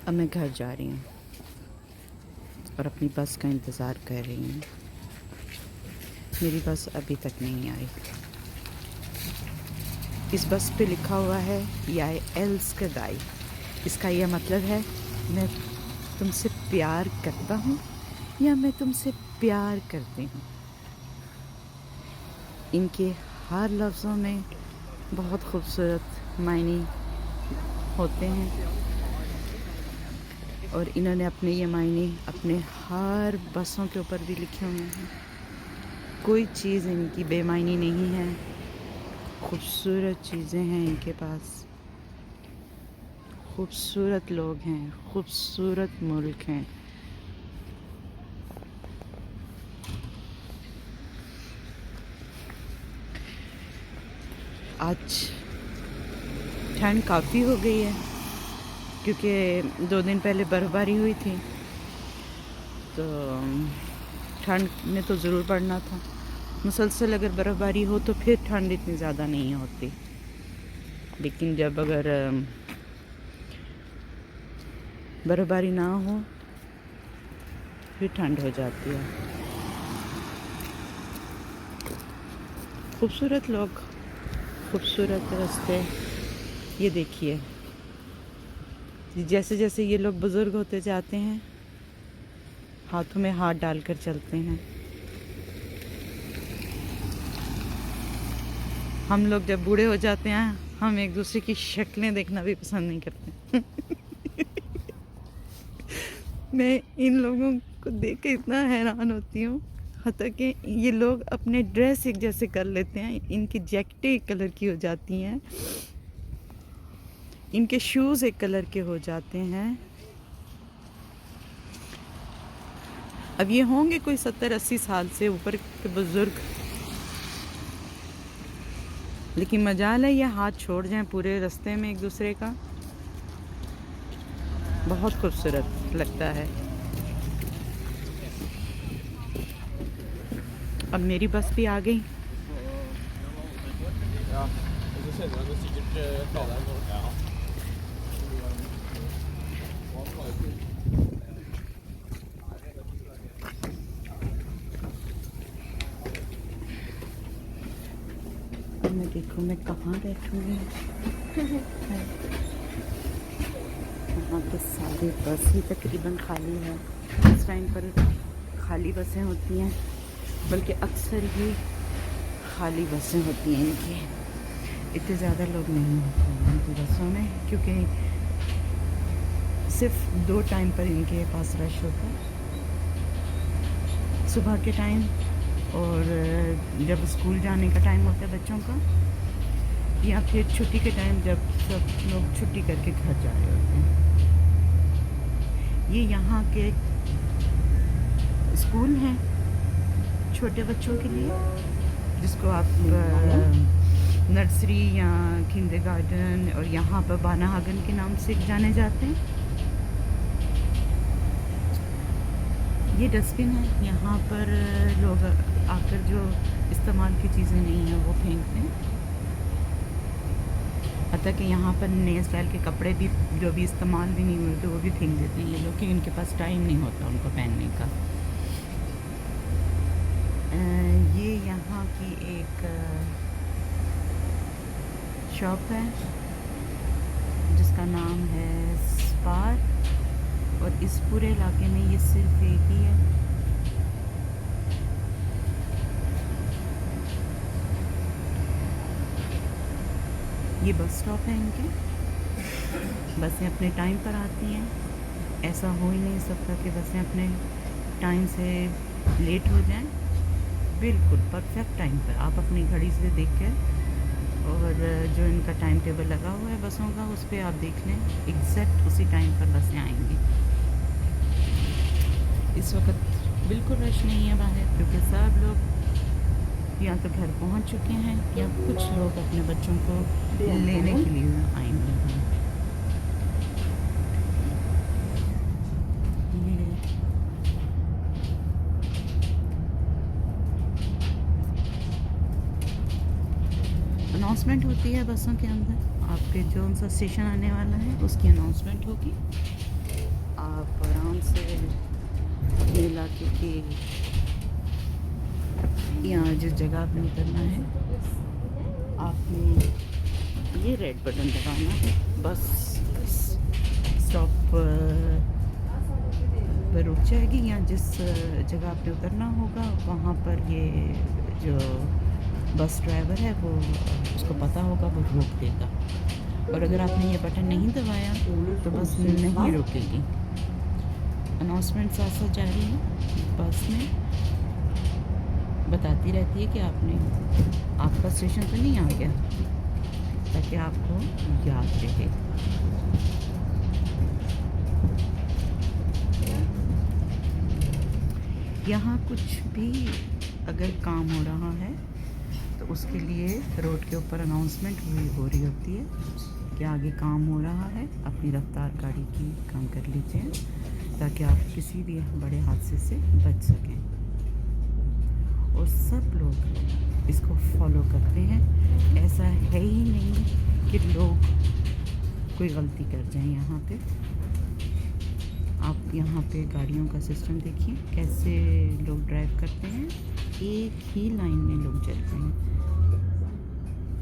अब मैं घर जा रही हूँ और अपनी बस का इंतज़ार कर रही हूँ। मेरी बस अभी तक नहीं आई। इस बस पे लिखा हुआ है याय एल्स्कदाई। इसका यह मतलब है मैं तुमसे प्यार करता हूँ या मैं तुमसे प्यार करती हूँ। इनके हर लफ्ज़ों में बहुत खूबसूरत मायने होते हैं और इन्होंने अपने ये मायने अपने हर बसों के ऊपर भी लिखे हुए हैं। कोई चीज़ इनकी बेमायनी नहीं है। खूबसूरत चीज़ें हैं इनके पास, खूबसूरत लोग हैं, खूबसूरत मुल्क हैं। आज ठंड काफ़ी हो गई है क्योंकि 2 दिन पहले बर्फ़बारी हुई थी, तो ठंड ने तो ज़रूर पड़ना था। मुसलसल अगर बर्फ़बारी हो तो फिर ठंड इतनी ज़्यादा नहीं होती, लेकिन जब अगर बर्फ़बारी ना हो फिर ठंड हो जाती है। खूबसूरत लोग, खूबसूरत रास्ते। ये देखिए, जैसे जैसे ये लोग बुज़ुर्ग होते जाते हैं, हाथों में हाथ डालकर चलते हैं। हम लोग जब बूढ़े हो जाते हैं, हम एक दूसरे की शक्लें देखना भी पसंद नहीं करते। मैं इन लोगों को देख के इतना हैरान होती हूँ, हत्ता कि ये लोग अपने ड्रेस एक जैसे कर लेते हैं। इनकी जैकेटें एक कलर की हो जाती हैं, इनके शूज़ एक कलर के हो जाते हैं। अब ये होंगे कोई 70-80 साल से ऊपर के बुज़ुर्ग, लेकिन मजाल है ये हाथ छोड़ जाएं पूरे रास्ते में एक दूसरे का। बहुत खूबसूरत लगता है। अब मेरी बस भी आ गई। अब मैं देखूँ मैं कहाँ बैठूँगी। यहाँ पे सारी बस ही तकरीबन खाली है। इस टाइम पर खाली बसें होती हैं, बल्कि अक्सर ही खाली बसें होती हैं इनकी। इतने ज़्यादा लोग नहीं होते हैं इनकी बसों में, क्योंकि सिर्फ 2 टाइम पर इनके पास रश होता है, सुबह के टाइम और जब स्कूल जाने का टाइम होता है बच्चों का, या फिर छुट्टी के टाइम जब सब लोग छुट्टी करके घर जा रहे होते हैं। ये यहाँ के स्कूल हैं छोटे बच्चों के लिए, जिसको आप नर्सरी या किंडरगार्टन और यहाँ पर बानाहागन के नाम से जाने जाते हैं। ये डस्टबिन है, यहाँ पर लोग आकर जो इस्तेमाल की चीज़ें नहीं हैं वो फेंकते हैं। हत्ता कि यहाँ पर नए स्टाइल के कपड़े भी जो भी इस्तेमाल भी नहीं होते वो भी फेंक देते हैं ये लोग, कि इनके पास टाइम नहीं होता उनको पहनने का। ये यहाँ की एक शॉप है जिसका नाम है स्पार, और इस पूरे इलाके में ये सिर्फ एक ही है। ये बस स्टॉप है इनके। बसें अपने टाइम पर आती हैं। ऐसा हो ही नहीं सकता कि बसें अपने टाइम से लेट हो जाएं। बिल्कुल परफेक्ट टाइम पर आप अपनी घड़ी से देख कर, और जो इनका टाइम टेबल लगा हुआ है बसों का, उस पर आप देख लें, एग्जैक्ट उसी टाइम पर बसें आएंगी। इस वक्त बिल्कुल रश नहीं है बाहर, क्योंकि सब लोग या तो घर पहुंच चुके हैं या कुछ लोग अपने बच्चों को लेने के लिए आएंगे। अनाउंसमेंट होती है बसों के अंदर, आपके जो सा स्टेशन आने वाला है उसकी अनाउंसमेंट होगी। आराम से अपने इलाके की यहाँ जिस जगह आपने उतरना है, आपने ये रेड बटन दबाना है। बस स्टॉप पर रुक जाएगी, या जिस जगह आपने उतरना होगा वहाँ पर ये जो बस ड्राइवर है वो, उसको पता होगा, वो रोक देगा। और अगर आपने ये बटन नहीं दबाया तो बस नहीं रुकेगी। अनाउंसमेंट साथ साथ जारी है, बस में बताती रहती है कि आपका स्टेशन तो नहीं आ गया, ताकि आपको याद रहे। यहाँ कुछ भी अगर काम हो रहा है तो उसके लिए रोड के ऊपर अनाउंसमेंट हो रही होती है कि आगे काम हो रहा है, अपनी रफ्तार गाड़ी की कम कर लीजिए, ताकि आप किसी भी बड़े हादसे से बच सकें। और सब लोग इसको फॉलो करते हैं। ऐसा है ही नहीं कि लोग कोई गलती कर जाएं। यहाँ पे आप यहाँ पे गाड़ियों का सिस्टम देखिए, कैसे लोग ड्राइव करते हैं। एक ही लाइन में लोग चलते हैं,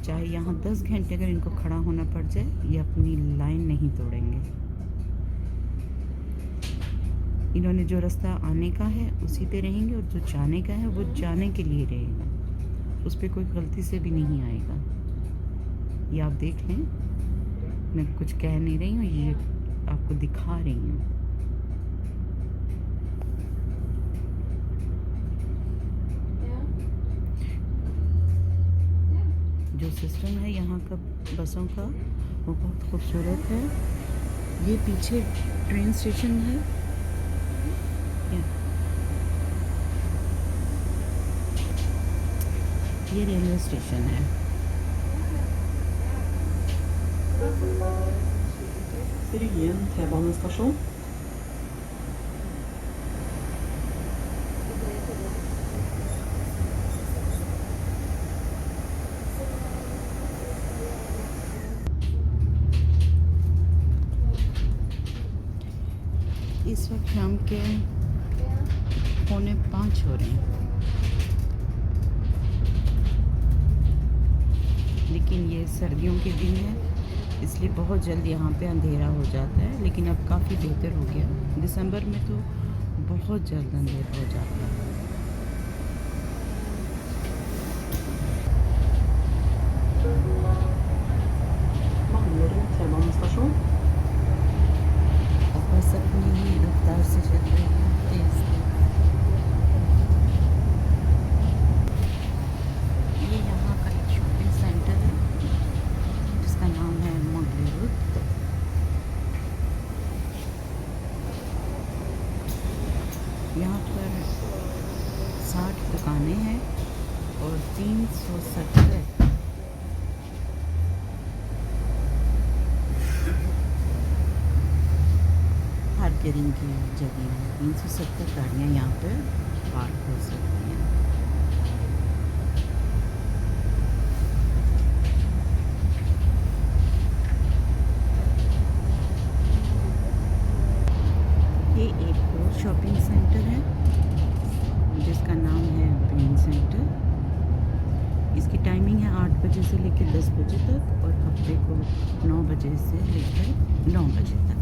चाहे यहाँ 10 घंटे अगर इनको खड़ा होना पड़ जाए, ये अपनी लाइन नहीं तोड़ेंगे। इन्होंने जो रास्ता आने का है उसी पे रहेंगे, और जो जाने का है वो जाने के लिए रहेगा, उस पर कोई गलती से भी नहीं आएगा। ये आप देख लें, मैं कुछ कह नहीं रही हूँ, ये आपको दिखा रही हूँ। जो सिस्टम है यहाँ का बसों का, वो बहुत खूबसूरत है। ये पीछे ट्रेन स्टेशन है, ये रेलवे स्टेशन है। Ryen T-banestasjon. इस वक्त शाम के 4:45 हो रहे हैं, लेकिन ये सर्दियों के दिन है, इसलिए बहुत जल्द यहाँ पे अंधेरा हो जाता है। लेकिन अब काफ़ी बेहतर हो गया। दिसंबर में तो बहुत जल्द अंधेरा हो जाता है। Manglerud T-banestasjon. और बस अपनी रफ्तार से चल रही है, तेज़। ये यहाँ का एक शॉपिंग सेंटर है जिसका नाम है मंगलेरुद। यहाँ पर 60 दुकानें हैं और 370 पार्किंग की जगह है। 370 गाड़ियाँ यहाँ पर पार्क हो सकती हैं। ये एक और शॉपिंग सेंटर है जिसका नाम है ब्रेन सेंटर। इसकी टाइमिंग है 8 बजे से लेकर 10 बजे तक, और हफ्ते को 9 बजे से लेकर 9 बजे तक।